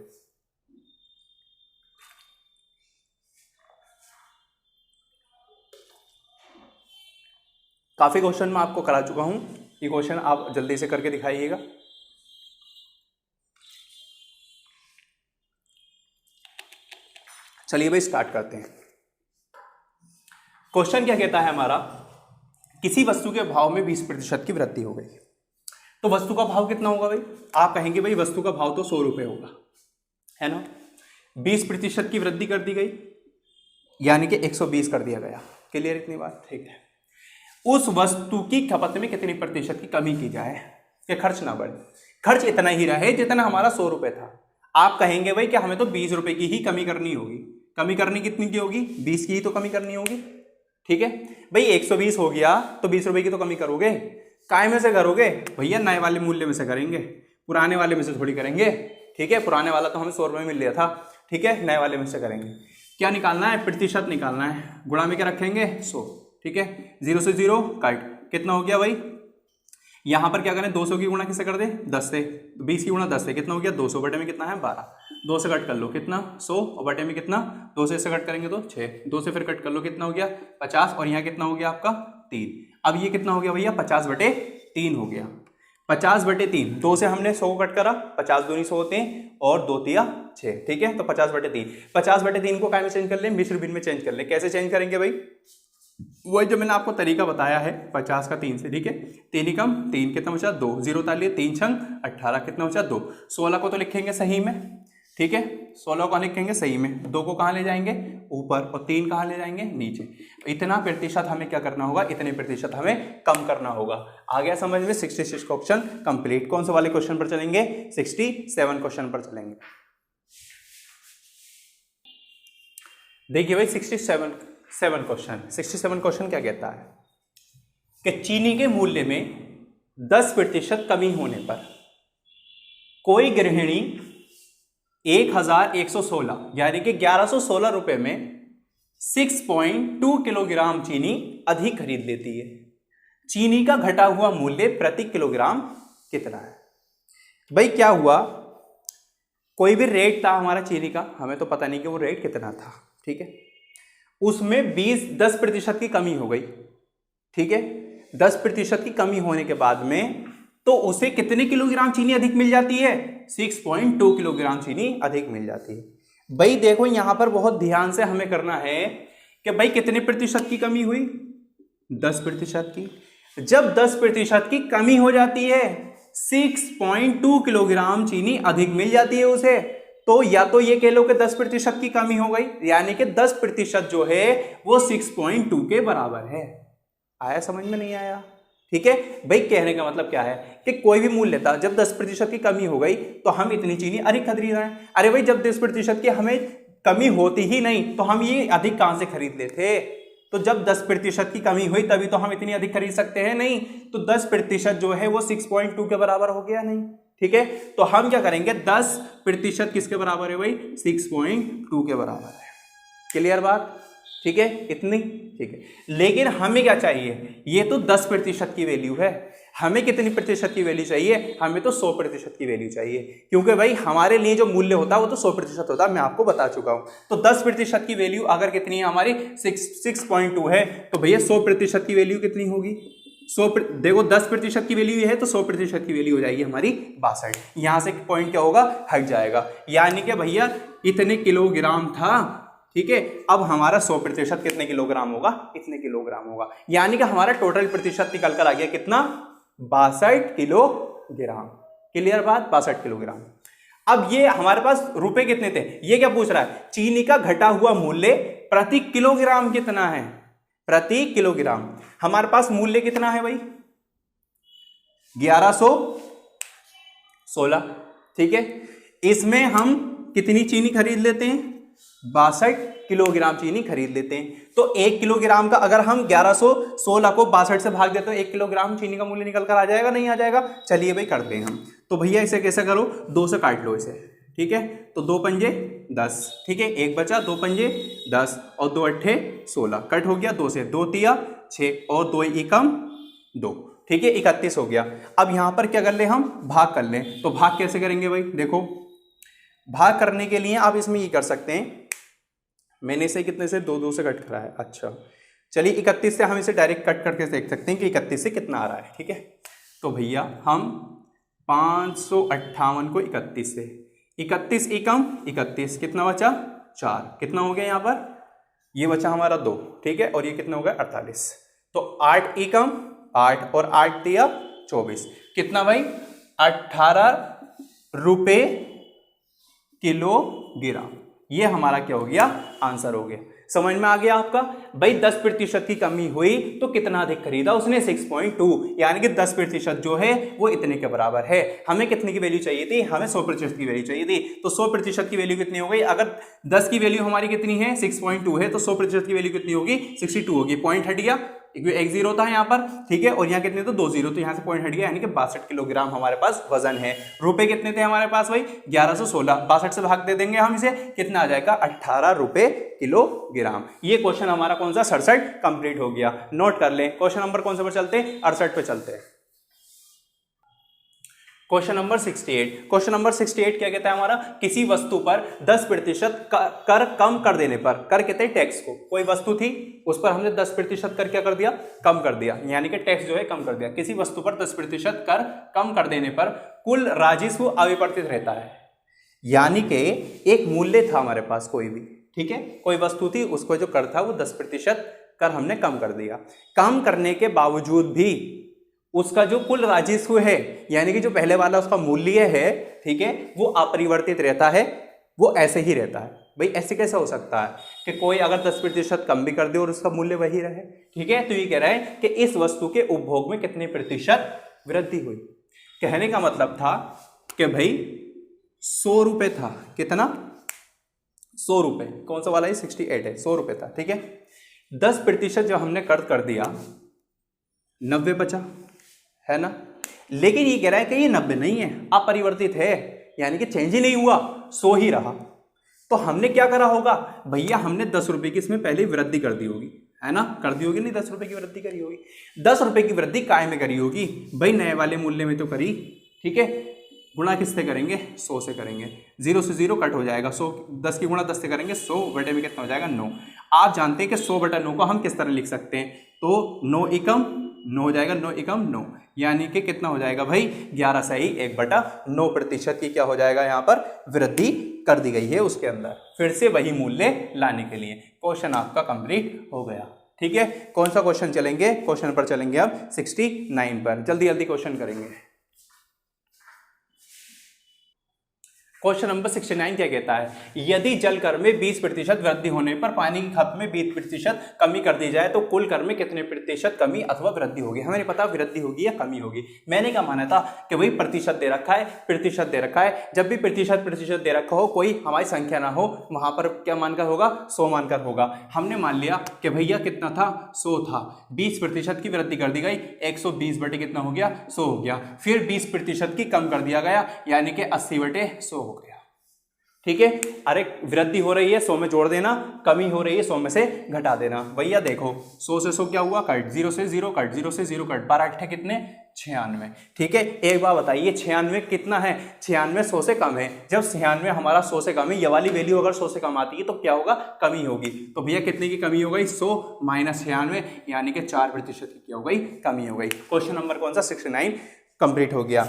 काफी क्वेश्चन मैं आपको करा चुका हूं, ये क्वेश्चन आप जल्दी से करके दिखाइएगा। चलिए भाई स्टार्ट करते हैं। क्वेश्चन क्या कहता है हमारा, किसी वस्तु के भाव में 20% की वृद्धि हो गई। तो वस्तु का भाव कितना होगा भाई, आप कहेंगे भाई वस्तु का भाव तो 100 रुपये होगा, है ना। 20% की वृद्धि कर दी गई, यानी कि 120 कर दिया गया। क्लियर इतनी बात, ठीक है। उस वस्तु की खपत में कितनी प्रतिशत की कमी की जाए कि खर्च ना बढ़े। खर्च इतना ही रहे जितना हमारा 100 रुपये था। आप कहेंगे भाई कि हमें तो 20 रुपये की ही कमी करनी होगी। कमी करनी कितनी की होगी, 20 की ही तो कमी करनी होगी, ठीक है भाई। 120 हो गया तो 20 रुपये की तो कमी करोगे, काय में से करोगे भैया, नए वाले मूल्य में से करेंगे, पुराने वाले में से थोड़ी करेंगे, ठीक है। पुराने वाला तो हमें 100 रुपये मिल रहा था, ठीक है, नए वाले में से करेंगे। क्या निकालना है, प्रतिशत निकालना है, गुणा में क्या रखेंगे 100, ठीक है। 0 से 0 काट, कितना हो गया भाई, यहां पर क्या करें, 200 की गुणा किससे कर दे, 10 से, 20 की गुणा 10 से, कितना हो गया 200 बटे में कितना है 12, 2 से कट कर लो कितना 100, और बटे में कितना 2 से कट करेंगे तो 6, 2 से फिर कट कर लो कितना हो गया 50, और यहाँ कितना हो गया आपका 3। अब ये कितना हो गया भैया 50/3 हो गया, 50/3, 2 से हमने 100 कट करा, 50 दूनी 100 होते हैं और 2 तिया 6, ठीक है। तो 50/3, 50/3 को काय में चेंज कर ले, मिश्र भिन्न में चेंज कर ले। कैसे चेंज करेंगे भाई, वही जो मैंने आपको तरीका बताया है, 50 का 3 से, ठीक है। 3 ही कम 3, कितना बचा 2, 0 तालिए 3 छंग 18, कितना बचा 2। 16 को तो लिखेंगे सही में, ठीक है, 16 को लिखेंगे सही में, 2 को कहाँ ले जाएंगे ऊपर और 3 कहाँ ले जाएंगे नीचे। इतना प्रतिशत हमें क्या करना होगा, इतने प्रतिशत हमें कम करना होगा। आ गया समझ में। 66 क्वेश्चन कंप्लीट। कौन से वाले क्वेश्चन पर चलेंगे, 67 क्वेश्चन पर चलेंगे। देखिए भाई 67 क्वेश्चन क्या कहता है कि चीनी के मूल्य में 10% कमी होने पर कोई गृहिणी 1116 यानी कि 1116 रुपए में 6.2 किलोग्राम चीनी अधिक खरीद लेती है। चीनी का घटा हुआ मूल्य प्रति किलोग्राम कितना है। भाई क्या हुआ, कोई भी रेट था हमारा चीनी का, हमें तो पता नहीं कि वो रेट कितना था, ठीक है, उसमें 10% की कमी हो गई, ठीक है, 10% की कमी होने के बाद में तो उसे कितने किलोग्राम चीनी अधिक मिल जाती है, 6.2 किलोग्राम चीनी अधिक मिल जाती है। भाई देखो यहां पर बहुत ध्यान से हमें करना है कि भाई कितने प्रतिशत की कमी हुई, 10% की। जब 10% की कमी हो जाती है 6.2 किलोग्राम चीनी अधिक मिल जाती है उसे, तो या तो ये कह लो कि 10% की कमी हो गई, यानी कि 10% जो है वो 6.2 के बराबर है। आया समझ में, नहीं आया? ठीक है भाई, कहने का मतलब क्या है कि कोई भी मूल्य था, जब 10% की कमी हो गई तो हम इतनी चीनी अधिक खरीद रहे हैं। अरे भाई जब 10% की हमें कमी होती ही नहीं तो हम ये अधिक कहां से खरीद लेते? तो जब 10% की कमी हुई तभी तो हम इतनी अधिक खरीद सकते हैं, नहीं तो 10% जो है वो 6.2 के बराबर हो गया, नहीं, ठीक है। तो हम क्या करेंगे, 10% किसके बराबर है भाई, 6.2 के बराबर है। क्लियर बात, ठीक है, इतनी, ठीक है। लेकिन हमें क्या चाहिए, ये तो 10% की वैल्यू है, हमें कितनी प्रतिशत की वैल्यू चाहिए, हमें तो 100% की वैल्यू चाहिए, क्योंकि भाई हमारे लिए जो मूल्य होता है वो तो 100% होता है, मैं आपको बता चुका हूं। तो 10% की वैल्यू अगर कितनी है हमारी 6.2 है, तो भैया 100% की वैल्यू कितनी होगी, 100, देखो 10% की वैल्यू है तो 100% की वैल्यू हो जाएगी हमारी 62। यहां से पॉइंट क्या होगा, हट जाएगा, यानी कि भैया इतने किलोग्राम था, ठीक है, अब हमारा 100% कितने किलोग्राम होगा, इतने किलोग्राम होगा, यानी कि हमारा टोटल प्रतिशत निकल कर आ गया कितना, 62 किलोग्राम। क्लियर बात, 62 किलोग्राम। अब ये हमारे पास रुपए कितने थे, ये क्या पूछ रहा है, चीनी का घटा हुआ मूल्य प्रति किलोग्राम कितना है, प्रति किलोग्राम। हमारे पास मूल्य कितना है भाई, 1116, ठीक है, इसमें हम कितनी चीनी खरीद लेते हैं, 62 किलोग्राम चीनी खरीद लेते हैं। तो 1 किलोग्राम का अगर हम 1116 को 62 से भाग देते तो 1 किलोग्राम चीनी का मूल्य निकल कर आ जाएगा, नहीं आ जाएगा? चलिए भाई करते हैं हम। तो भैया इसे कैसे करो, 2 से काट लो इसे, ठीक है, तो 2 पंजे 10, ठीक है, 1 बचा, 2 पंजे 10 और 2 अट्ठे 16, कट हो गया, 2 से 2 तिया 6 और 2 एकम 2, ठीक है, 31 हो गया। अब यहां पर क्या कर ले, हम भाग कर लें। तो भाग कैसे करेंगे भाई, देखो भाग करने के लिए आप इसमें ये कर सकते हैं, मैंने इसे कितने से 2 से कट करा है, अच्छा चलिए 31 से हम इसे डायरेक्ट कट करके देख सकते हैं कि 31 से कितना आ रहा है, ठीक है। तो भैया हम 558 को 31 से, 31 एकम 31, कितना बचा 4, कितना हो गया यहाँ पर, ये बचा हमारा 2, ठीक है, और ये कितना हो गया 48, तो 8 एकम 8 और 8 तिया 24, कितना भाई 18 रुपये किलोग्राम। ये हमारा क्या हो गया, आंसर हो गया। समझ में आ गया आपका भाई, 10% की कमी हुई तो कितना अधिक खरीदा उसने, 6.2, यानी कि 10% जो है वो इतने के बराबर है। हमें कितने की वैल्यू चाहिए थी, हमें 100% की वैल्यू चाहिए थी। तो 100% की वैल्यू कितनी हो गई, अगर 10 की वैल्यू हमारी कितनी है 6.2 है, तो 100% की वैल्यू कितनी होगी, 62 होगी। पॉइंट हट गया, एक जीरो था यहाँ पर, ठीक है, और यहाँ कितने तो 2 जीरो, तो यहाँ से पॉइंट हट गया, यानी कि 62 किलोग्राम हमारे पास वजन है। रुपए कितने थे हमारे पास भाई, 1116, 62 से भाग दे देंगे हम इसे, कितना आ जाएगा 18 रुपए किलोग्राम। ये क्वेश्चन हमारा कौन सा, 67 कंप्लीट हो गया। नोट कर लें, क्वेश्चन नंबर कौन से पर चलते हैं, 68 पे चलते हैं। क्वेश्चन नंबर 68, क्वेश्चन नंबर 68 क्या कहता है हमारा, किसी वस्तु पर 10% कर कम कर देने पर, कर कहते हैं टैक्स को, कोई वस्तु थी उस पर हमने 10% कर क्या कर दिया, कम कर दिया, यानी कि टैक्स जो है कम कर दिया। किसी वस्तु पर 10% कर कम कर देने पर कुल राजस्व अविपरिवर्तित रहता है, यानी कि एक मूल्य था हमारे पास कोई भी, ठीक है, कोई वस्तु थी, उसको जो कर था वो 10% कर हमने कम कर दिया। कम करने के बावजूद भी उसका जो कुल राजस्व है, यानी कि जो पहले वाला उसका मूल्य है, ठीक है, वो अपरिवर्तित रहता है, वो ऐसे ही रहता है। भाई ऐसे कैसे हो सकता है कि कोई अगर 10% कम भी कर दे और उसका मूल्य वही रहे, ठीक है। तो ये कह रहा है कि इस वस्तु के उपभोग में कितने प्रतिशत वृद्धि हुई। कहने का मतलब था कि भाई 100 रुपए था, कितना 100 रुपए, कौन सा वाला है 68 है, 100 रुपए था, ठीक है। 10% जब हमने कर दिया 90 बचा, है ना। लेकिन ये कह रहा है कि ये 90 नहीं है, अपरिवर्तित है, यानी कि चेंज ही नहीं हुआ, 100 ही रहा। तो हमने क्या करा होगा भैया, हमने 10 रुपए की इसमें पहले वृद्धि कर दी होगी, है ना, कर दी होगी, नहीं 10 रुपए की वृद्धि करी होगी। 10 रुपए की वृद्धि काय में करी होगी भाई, नए वाले मूल्य में तो करी, ठीक है। गुणा किससे करेंगे, 100 से करेंगे, 0 से 0 कट हो जाएगा, 100 10 की गुणा 10 से करेंगे, 100 बटे में कितना हो जाएगा 9। आप जानते हैं कि 100 बटा 9 को हम किस तरह लिख सकते हैं, तो 9 एकम 9 हो जाएगा, 9 एकम 9, यानी कि कितना हो जाएगा भाई 11 सही 1/9% की क्या हो जाएगा यहाँ पर वृद्धि कर दी गई है उसके अंदर, फिर से वही मूल्य लाने के लिए। क्वेश्चन आपका कंप्लीट हो गया। ठीक है, कौन सा क्वेश्चन चलेंगे, क्वेश्चन पर चलेंगे अब 69 पर, जल्दी जल्दी क्वेश्चन करेंगे। क्वेश्चन नंबर 69 क्या कहता है, यदि जल कर में 20% वृद्धि होने पर पानी की खपत में 20% कमी कर दी जाए तो कुल कर में कितने प्रतिशत कमी अथवा वृद्धि होगी। हमें पता वृद्धि होगी या कमी होगी। मैंने क्या माना था कि भाई प्रतिशत दे रखा है, प्रतिशत दे रखा है, जब भी प्रतिशत दे रखा हो, कोई हमारी संख्या ना हो, वहां पर क्या मानकर होगा 100 मानकर होगा। हमने मान लिया कि भैया कितना था 100 था, 20% की वृद्धि कर दी गई, 120 बटे कितना हो गया 100 हो गया, फिर 20% की कम कर दिया गया यानी कि 80 बटे 100 हो गया। ठीक है, अरे वृद्धि हो रही है 100 में जोड़ देना, कमी हो रही है 100 में से घटा देना। भैया देखो 100 से 100 क्या हुआ कट, 0 से 0 कट, 0 से 0 कट, 12 8 कितने 96। ठीक है, एक बार बताइए 96 कितना है, 96 100 से कम है। जब 96 हमारा 100 से कम है, ये वाली वैल्यू अगर 100 से कम आती है तो क्या होगा कमी होगी। तो भैया कितने की कमी हो गई 100 माइनस 96 यानी कि 4% की क्या हो गई कमी हो गई। क्वेश्चन नंबर कौन सा 69 कंप्लीट हो गया।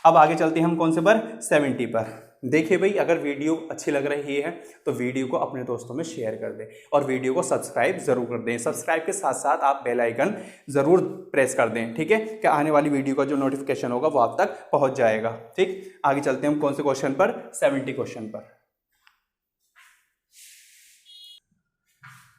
अब आगे चलते हैं हम कौन से पर 70 पर। देखिए भाई, अगर वीडियो अच्छी लग रही है तो वीडियो को अपने दोस्तों में शेयर कर दें और वीडियो को सब्सक्राइब जरूर कर दें। सब्सक्राइब के साथ साथ आप बेल आइकन जरूर प्रेस कर दें। ठीक है, कि आने वाली वीडियो का जो नोटिफिकेशन होगा वो आप तक पहुंच जाएगा। ठीक, आगे चलते हैं हम कौन से क्वेश्चन पर 70 क्वेश्चन पर।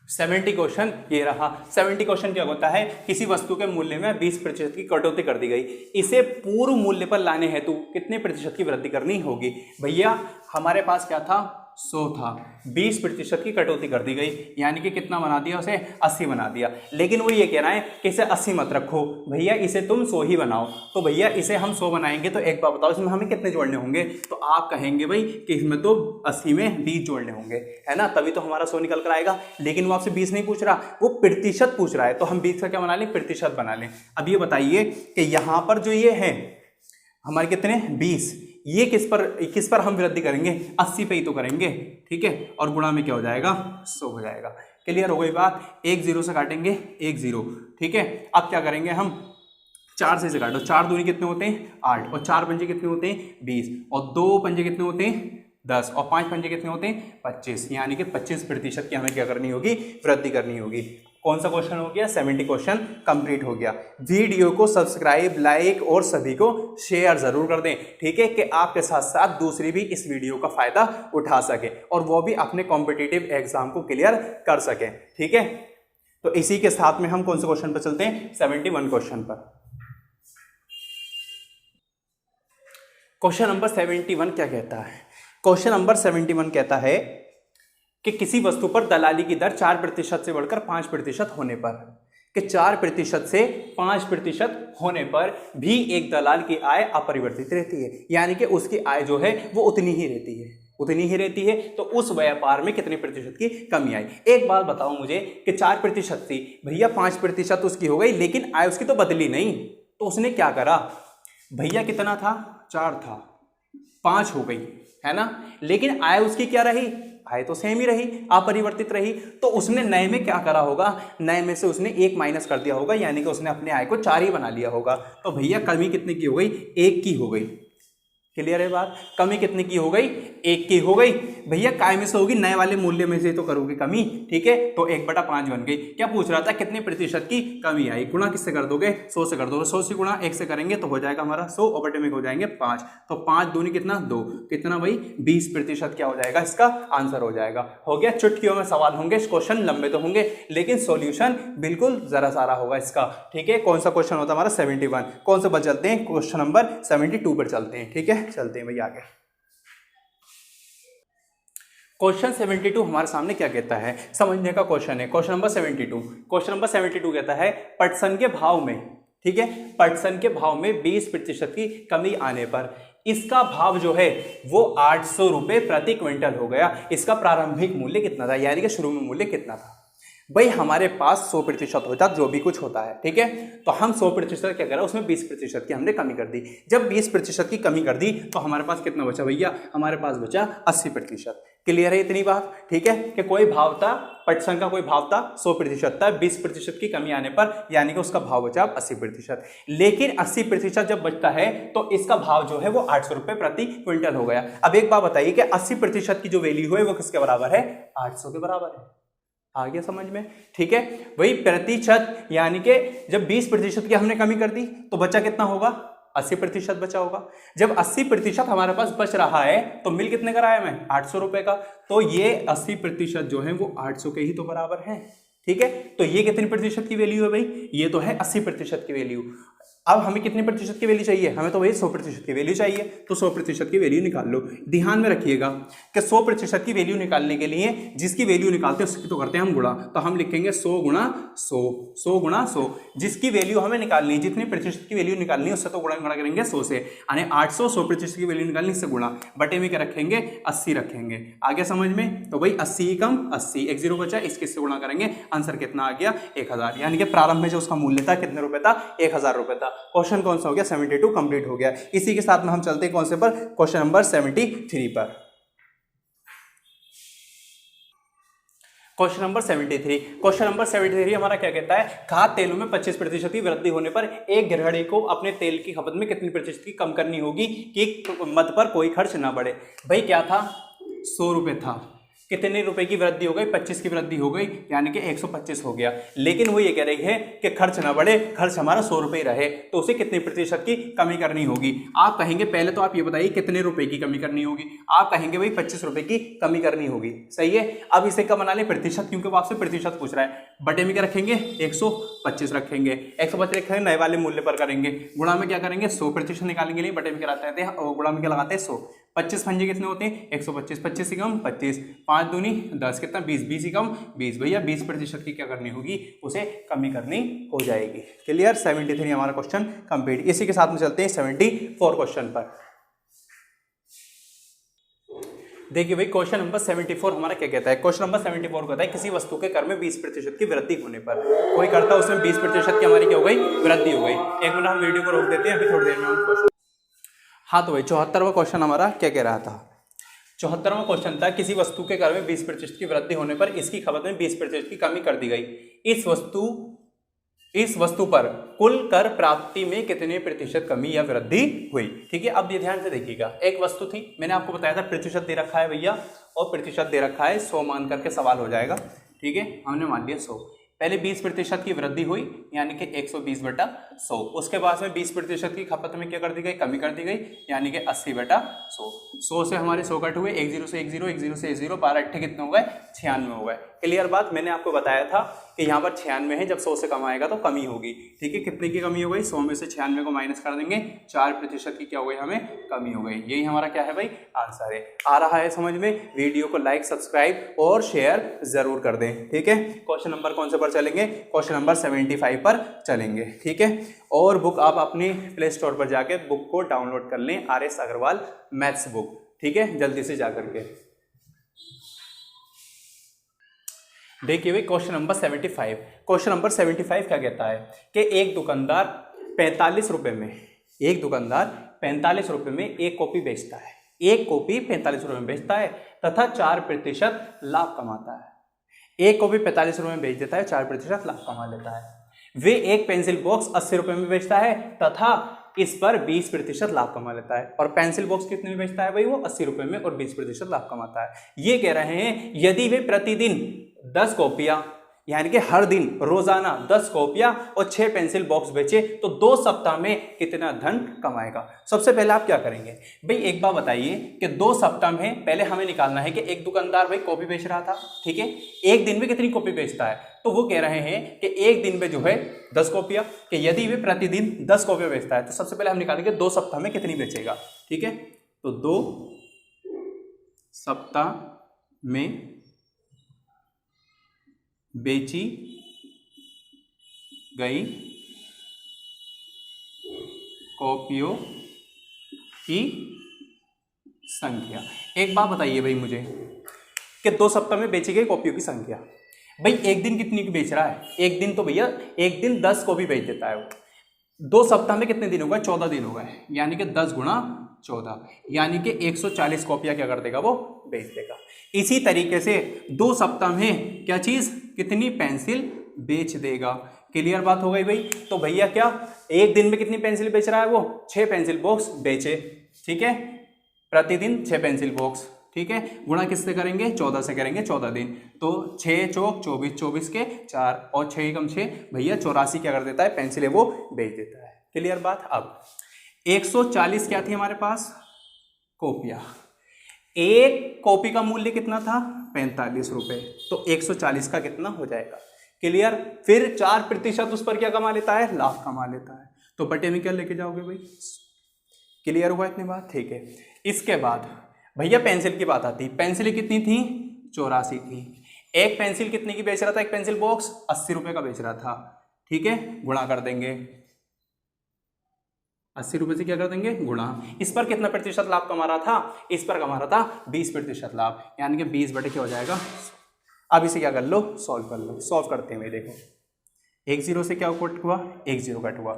70 क्वेश्चन ये रहा। 70 क्वेश्चन क्या होता है, किसी वस्तु के मूल्य में 20% की कटौती कर दी गई, इसे पूर्व मूल्य पर लाने हेतु कितने प्रतिशत की वृद्धि करनी होगी। भैया हमारे पास क्या था 100 था, 20% की कटौती कर दी गई यानी कि कितना बना दिया उसे 80 बना दिया। लेकिन वो ये कह रहा है कि इसे 80 मत रखो भैया, इसे तुम 100 ही बनाओ। तो भैया इसे हम 100 बनाएंगे तो एक बार बताओ इसमें हमें कितने जोड़ने होंगे। तो आप कहेंगे भाई कि इसमें तो 80 में 20 जोड़ने होंगे, है ना, तभी तो हमारा 100 निकल कर आएगा। लेकिन वो आपसे 20 नहीं पूछ रहा, वो प्रतिशत पूछ रहा है, तो हम 20 का क्या बना लें प्रतिशत बना लें। अब ये बताइए कि यहाँ पर जो ये है हमारे कितने 20, ये किस पर हम वृद्धि करेंगे 80 पे ही तो करेंगे। ठीक है, और गुणा में क्या हो जाएगा 100 हो जाएगा। क्लियर हो गई बात, 1 0 से काटेंगे 1 0। ठीक है, अब क्या करेंगे हम 4 से काटो, 4 दूनी कितने होते हैं 8, और 4 पंजे कितने होते हैं 20, और 2 पंजे कितने होते हैं 10, और 5 पंजे कितने होते हैं 25, यानी कि 25% की हमें क्या करनी होगी वृद्धि करनी होगी। कौन सा क्वेश्चन हो गया 70 क्वेश्चन कंप्लीट हो गया। वीडियो को सब्सक्राइब लाइक और सभी को शेयर जरूर कर दें। ठीक है, कि आपके साथ साथ दूसरी भी इस वीडियो का फायदा उठा सके और वो भी अपने कॉम्पिटिटिव एग्जाम को क्लियर कर सके। ठीक है, तो इसी के साथ में हम कौन से क्वेश्चन पर चलते हैं 71 क्वेश्चन पर। क्वेश्चन नंबर 71 क्या कहता है, क्वेश्चन नंबर 71 कहता है कि किसी वस्तु पर दलाली की दर 4% से बढ़कर 5% होने पर, कि 4% से 5% होने पर भी एक दलाल की आय अपरिवर्तित रहती है, यानी कि उसकी आय जो है वो उतनी ही रहती है, तो उस व्यापार में कितने प्रतिशत की कमी आई। एक बात बताओ मुझे कि 4% थी भैया, 5% उसकी हो गई, लेकिन आय उसकी तो बदली नहीं, तो उसने क्या करा भैया, कितना था 4 था 5 हो गई, है ना, लेकिन आय उसकी क्या रही, आय तो सेम ही रही, अपरिवर्तित रही। तो उसने नए में क्या करा होगा, नए में से उसने 1 माइनस कर दिया होगा, यानी कि उसने अपने आय को 4 ही बना लिया होगा। तो भैया कमी कितने की हो गई 1 की हो गई। क्लियर है बात, कमी कितने की हो गई 1 की हो गई। भैया काय में से होगी, नए वाले मूल्य में से तो करोगे कमी। ठीक है, तो 1/5 बन गई। क्या पूछ रहा था कितने प्रतिशत की कमी आई, गुणा किससे कर दोगे 100 से कर दोगे, 100 से गुणा 1 से करेंगे तो हो जाएगा हमारा 100 और बटे में हो जाएंगे 5, तो 5 दूनी कितना 2, कितना भाई 20% क्या हो जाएगा, इसका आंसर हो जाएगा। हो गया, चुटकियों में सवाल होंगे, क्वेश्चन लंबे तो होंगे लेकिन सॉल्यूशन बिल्कुल जरा सारा होगा इसका। ठीक है, कौन सा क्वेश्चन होता है हमारा 71, कौन से पर चलते हैं क्वेश्चन नंबर 72 पर चलते हैं। ठीक है, चलते हैं भैया आगे। क्वेश्चन 72 हमारे सामने क्या कहता है, समझने का क्वेश्चन है। क्वेश्चन नंबर 72, क्वेश्चन नंबर 72 कहता है पटसन के भाव में, ठीक है, पटसन के भाव में 20% की कमी आने पर इसका भाव जो है वो 800 रुपए प्रति क्विंटल हो गया। इसका प्रारंभिक मूल्य कितना था, यानी कि शुरू में मूल्य कितना था। भाई हमारे पास 100% होता जो भी कुछ होता है, ठीक है, तो हम 100% क्या करा, उसमें 20% की हमने कमी कर दी। जब 20% की कमी कर दी तो हमारे पास कितना बचा भैया, हमारे पास बचा 80%। क्लियर है इतनी बात, ठीक है, कि कोई भाव था, पटसन का कोई भाव था 100% था, 20% की कमी आने पर यानी कि उसका भाव बचा 80%। लेकिन 80% जब बचता है तो इसका भाव जो है वो 800 रुपए प्रति क्विंटल हो गया। अब एक बात बताइए कि 80% की जो वैल्यू है वो किसके बराबर है, 800 के बराबर है। आ गया समझ में, ठीक है। वही प्रतिशत यानी कि जब 20% की हमने कमी कर दी तो बचा कितना होगा, 80% बचा होगा। जब 80% हमारे पास बच रहा है तो मिल कितने का रहा है, मैं 800 रुपए का, तो ये 80% जो है वो 800 के ही तो बराबर है, ठीक है। तो ये कितनी प्रतिशत की वैल्यू है भाई, ये तो है 80% की वैल्यू। अब हमें कितने प्रतिशत की वैल्यू चाहिए, हमें तो भाई 100% की वैल्यू चाहिए, तो 100% की वैल्यू निकाल लो। ध्यान में रखिएगा कि 100% की वैल्यू निकालने के लिए जिसकी वैल्यू निकालते हैं उसकी तो करते हैं हम गुणा, तो हम लिखेंगे 100 गुणा 100, 100 गुणा 100। जिसकी वैल्यू हमें निकालनी है, जितनी प्रतिशत की वैल्यू निकालनी है उससे तो गुणा करेंगे 100 से, यानी 800 100% की वैल्यू निकालनी इससे गुणा, बटे में क्या रखेंगे 80 रखेंगे। आगे समझ में, तो भाई 80 कम 80, एक जीरो बचा, इसके से गुणा करेंगे, आंसर कितना आ गया 1000, यानी कि प्रारंभ में जो उसका मूल्य था कितने रुपए था, 1000 रुपए था। क्वेश्चन कौन सा हो गया, 72 कंप्लीट हो गया। इसी के साथ में हम चलते हैं कौन से पर, क्वेश्चन नंबर 73 पर। क्वेश्चन नंबर 73, क्वेश्चन नंबर 73 हमारा क्या कहता है, खाद्य तेलों में 25% की वृद्धि होने पर एक गृहिणी को अपने तेल की खपत में कितनी प्रतिशत की कम करनी होगी कि मद पर कोई खर्च ना बढ़े। भाई क्या था, 100 रुपए था, कितने रुपए की वृद्धि हो गई, 25 की वृद्धि हो गई, यानी कि 125 हो गया। लेकिन वो ये कह रही है कि खर्च ना बढ़े, खर्च हमारा 100 रुपए रहे, तो उसे कितनी प्रतिशत की कमी करनी होगी। आप कहेंगे पहले तो आप ये बताइए कितने रुपए की कमी करनी होगी, आप कहेंगे भाई 25 रुपए की कमी करनी होगी, सही है। अब इसे क्या बना ले, प्रतिशत, क्योंकि वो आपसे प्रतिशत पूछ रहा है। बटे में क्या रखेंगे, 125 रखेंगे, 125 रखेंगे, नए वाले मूल्य पर करेंगे, गुणा में क्या करेंगे 100% निकालने के लिए बटे में क्या लगाते हैं, और गुणा में क्या लगाते हैं 100। 25 पंजे कितने होते हैं 125, 25 ही कम 25, 5 दूनी 10, कितना 20, 20 ही कम 20, भैया 20% की क्या करनी होगी, उसे कमी करनी हो जाएगी। क्लियर, 73 हमारा क्वेश्चन कंप्लीट। इसी के साथ में चलते हैं 74 क्वेश्चन पर। देखिए भाई क्वेश्चन नंबर 74 हमारा क्या कहता है, क्वेश्चन नंबर 74 कहता है किसी वस्तु के कर में 20% की वृद्धि होने पर, कोई करता है उसमें 20% की हमारी क्या हो गई, वृद्धि हो गई। एक मिनट हम वीडियो को रोक देते हैं, अभी थोड़ी देर में हम क्वेश्चन। हाँ तो भाई 74वां क्वेश्चन हमारा क्या कह रहा था, 74वां क्वेश्चन था किसी वस्तु के कर में 20% की वृद्धि होने पर इसकी खपत में 20% की कमी कर दी गई। इस वस्तु पर कुल कर प्राप्ति में कितने प्रतिशत कमी या वृद्धि हुई। ठीक है, अब ये ध्यान से देखिएगा, एक वस्तु थी, मैंने आपको बताया था प्रतिशत दे रखा है भैया, और प्रतिशत दे रखा है 100 मान करके सवाल हो जाएगा। ठीक है, हमने मान लिया 100, पहले 20% की वृद्धि हुई यानी कि 120/100, उसके बाद में 20% की खपत में क्या कर दी गई, कमी कर दी गई, यानी कि 80/100। 100 से हमारे 100 कट हुए, 10 से 10, 10 से 10, 12 अट्ठे कितने हो गए, 96 हो गए। क्लियर बात, मैंने आपको बताया था कि यहाँ पर 96 है, जब 100 से कम आएगा तो कमी होगी। ठीक है, कितने की कमी हो गई, 100 में से 96 को माइनस कर देंगे, 4% की क्या हो गई, हमें कमी हो गई। यही हमारा क्या है भाई, आंसर है। आ रहा है समझ में, वीडियो को लाइक, सब्सक्राइब और शेयर जरूर कर दें। ठीक है, क्वेश्चन नंबर कौन से पर चलेंगे, क्वेश्चन नंबर 75 पर चलेंगे। ठीक है, और बुक आप अपनी प्ले स्टोर पर जाके बुक को डाउनलोड कर लें, RS अग्रवाल मैथ्स बुक। ठीक है, जल्दी से जाकर के देखिए भाई क्वेश्चन नंबर 75, क्वेश्चन नंबर 75 क्या कहता है कि एक दुकानदार 45 रुपए में, एक दुकानदार 45 रुपए में एक कॉपी बेचता है, एक कॉपी 45 रुपए में बेचता है तथा 4% लाभ कमाता है। एक कॉपी 45 रुपए में बेच देता है, 4% लाभ कमा लेता है। वे एक पेंसिल बॉक्स 80 रुपए में बेचता है तथा इस पर 20% लाभ कमा लेता है। और पेंसिल बॉक्स कितने में बेचता है भाई, वो 80 रुपए में और 20% लाभ कमाता है। ये कह रहे हैं यदि वे प्रतिदिन 10 कॉपियां यानी कि हर दिन रोजाना 10 कॉपियां और 6 पेंसिल बॉक्स बेचे तो 2 सप्ताह में कितना धन कमाएगा। सबसे पहले आप क्या करेंगे भाई, एक बात बताइए कि 2 सप्ताह में पहले हमें निकालना है कि एक दुकानदार भाई कॉपी बेच रहा था, ठीक है, एक दिन में कितनी कॉपी बेचता है, तो वो कह रहे हैं कि एक दिन में जो है 10 कॉपियां, कि यदि वे प्रतिदिन 10 कॉपियां बेचता है तो सबसे पहले हम निकालेंगे 2 सप्ताह में कितनी बेचेगा। ठीक है, तो 2 सप्ताह में बेची गई कॉपियों की संख्या। एक बात बताइए भाई मुझे कि 2 सप्ताह में बेची गई कॉपियों की संख्या, भाई एक दिन कितनी की बेच रहा है? एक दिन तो भैया एक दिन 10 कॉपी बेच देता है वो। 2 सप्ताह में कितने दिन हो गए? 14 दिन हो गए, यानी कि 10 गुणा 14, यानी कि 140 कॉपियां क्या कर देगा वो? बेच देगा। इसी तरीके से 2 सप्ताह में क्या चीज, कितनी पेंसिल बेच देगा। क्लियर बात हो गई भाई। तो भैया क्या एक दिन में कितनी पेंसिल बेच रहा है वो? 6 पेंसिल बॉक्स बेचे, ठीक है, प्रतिदिन 6 पेंसिल बॉक्स, ठीक है, गुणा किससे करेंगे? 14 से करेंगे, 14 दिन, तो 6 चौक 24, 24 के 4 और 6 कम 6 भैया 84 क्या कर देता है? पेंसिल है वो बेच देता है। क्लियर बात। अब 140 क्या थी हमारे पास? कॉपियां। एक कॉपी का मूल्य कितना था? 45 रुपए, तो 140 का कितना हो जाएगा? क्लियर। फिर 4% उस पर क्या कमा लेता है? लाभ कमा लेता है। तो बटे में क्या लेके जाओगे भाई? क्लियर हुआ इतनी बात? ठीक है। इसके बाद भैया पेंसिल की बात आती। पेंसिल कितनी थी? 84 थी। एक पेंसिल कितने की बेच रहा था? एक पेंसिल बॉक्स 80 रुपए का बेच रहा था, ठीक है, गुणा कर देंगे 80 रुपए से, क्या कर देंगे? गुणा। इस पर कितना प्रतिशत लाभ कमा रहा था? इस पर कमा रहा था 20% लाभ, यानी कि 20 बटे क्या हो जाएगा? अब इसे क्या कर लो? सॉल्व कर लो। सॉल्व करते हैं, देखो 1 0 से क्या कट हुआ? 1 0 कट हुआ।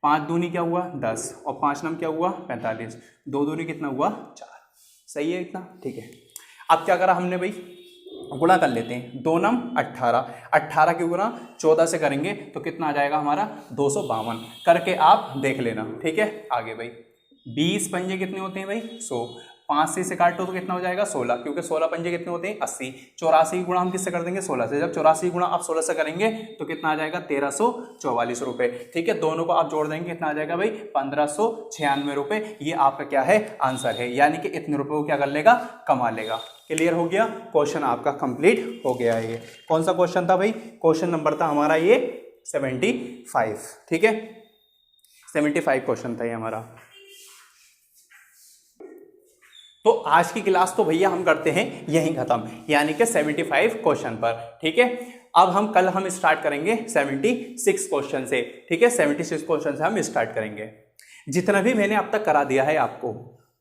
5 दूनी क्या हुआ? 10, और 5 नम क्या हुआ? 45, 2 दूनी कितना हुआ? 4। सही है इतना, ठीक है। अब क्या करा हमने भाई? गुणा कर लेते हैं। 2 नम 18, 18 के गुणा 14 से करेंगे तो कितना आ जाएगा हमारा? 252 करके आप देख लेना, ठीक है। आगे भाई 20 पंजे कितने होते हैं भाई? 100। 5 से इसे काटो तो कितना हो जाएगा? 16, क्योंकि 16 पंजे कितने होते हैं? 80। 84 गुणा हम किससे कर देंगे? 16 से। जब 84 गुणा आप 16 से करेंगे तो कितना आ जाएगा? 1344 रुपए, ठीक है। दोनों को आप जोड़ देंगे, कितना आ जाएगा भाई? 1596 रुपए। ये आपका क्या है? आंसर है, यानी कि इतने रुपए को क्या कर लेगा? कमा लेगा। क्लियर हो गया? क्वेश्चन आपका कंप्लीट हो गया है। ये कौन सा क्वेश्चन था भाई? क्वेश्चन नंबर था हमारा ये 75, ठीक है, 75 क्वेश्चन था ये हमारा। तो आज की क्लास तो भैया हम करते हैं यहीं खत्म, यानी कि 75 क्वेश्चन पर, ठीक है। अब हम स्टार्ट करेंगे 76 क्वेश्चन से, ठीक है। 76 क्वेश्चन से हम स्टार्ट करेंगे। जितना भी मैंने अब तक करा दिया है आपको,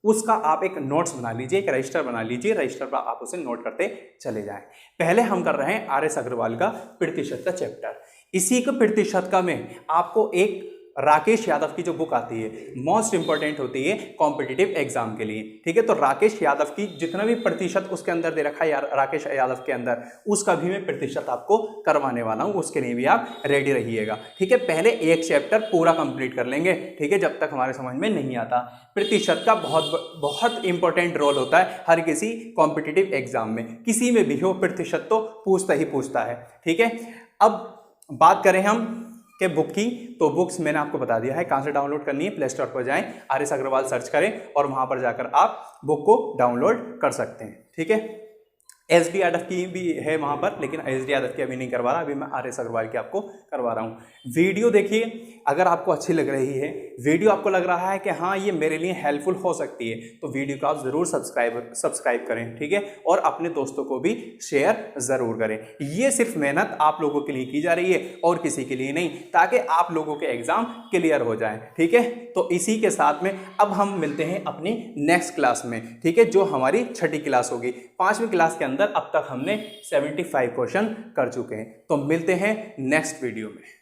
उसका आप एक नोट्स बना लीजिए, एक रजिस्टर बना लीजिए, रजिस्टर पर आप उसे नोट करते चले जाएं। पहले हम कर रहे हैं आर.एस. अग्रवाल का प्रतिशत का चैप्टर। इसी का प्रतिशत का में आपको एक राकेश यादव की जो बुक आती है, मोस्ट इंपॉर्टेंट होती है कॉम्पिटिटिव एग्जाम के लिए, ठीक है। तो राकेश यादव की जितना भी प्रतिशत उसके अंदर दे रखा है राकेश यादव के अंदर, उसका भी मैं प्रतिशत आपको करवाने वाला हूं, उसके लिए भी आप रेडी रहिएगा, ठीक है। पहले एक चैप्टर पूरा कंप्लीट कर लेंगे, ठीक है, जब तक हमारे समझ में नहीं आता। प्रतिशत का बहुत इंपॉर्टेंट रोल होता है हर किसी कॉम्पिटिटिव एग्जाम में, किसी में भी हो प्रतिशत तो पूछता ही पूछता है, ठीक है। अब बात करें हम के बुक की, तो बुक्स मैंने आपको बता दिया है कहाँ से डाउनलोड करनी है। प्ले स्टोर पर जाएं, आर.एस. अग्रवाल सर्च करें और वहां पर जाकर आप बुक को डाउनलोड कर सकते हैं, ठीक है। एस.डी. यादव की भी है वहां पर, लेकिन एस.डी. यादव की अभी नहीं करवा रहा, अभी मैं आर.एस. अग्रवाल की आपको करवा रहा हूं। वीडियो देखिए, अगर आपको अच्छी लग रही है वीडियो, आपको लग रहा है कि हाँ ये मेरे लिए हेल्पफुल हो सकती है, तो वीडियो को आप जरूर सब्सक्राइब करें, ठीक है, और अपने दोस्तों को भी शेयर जरूर करें। ये सिर्फ मेहनत आप लोगों के लिए की जा रही है और किसी के लिए नहीं, ताकि आप लोगों के एग्जाम क्लियर हो जाए, ठीक है। तो इसी के साथ में अब हम मिलते हैं अपनी नेक्स्ट क्लास में, ठीक है, जो हमारी 6ठी क्लास होगी। 5वीं क्लास के अंदर अब तक हमने 75 क्वेश्चन कर चुके हैं। तो मिलते हैं नेक्स्ट वीडियो में।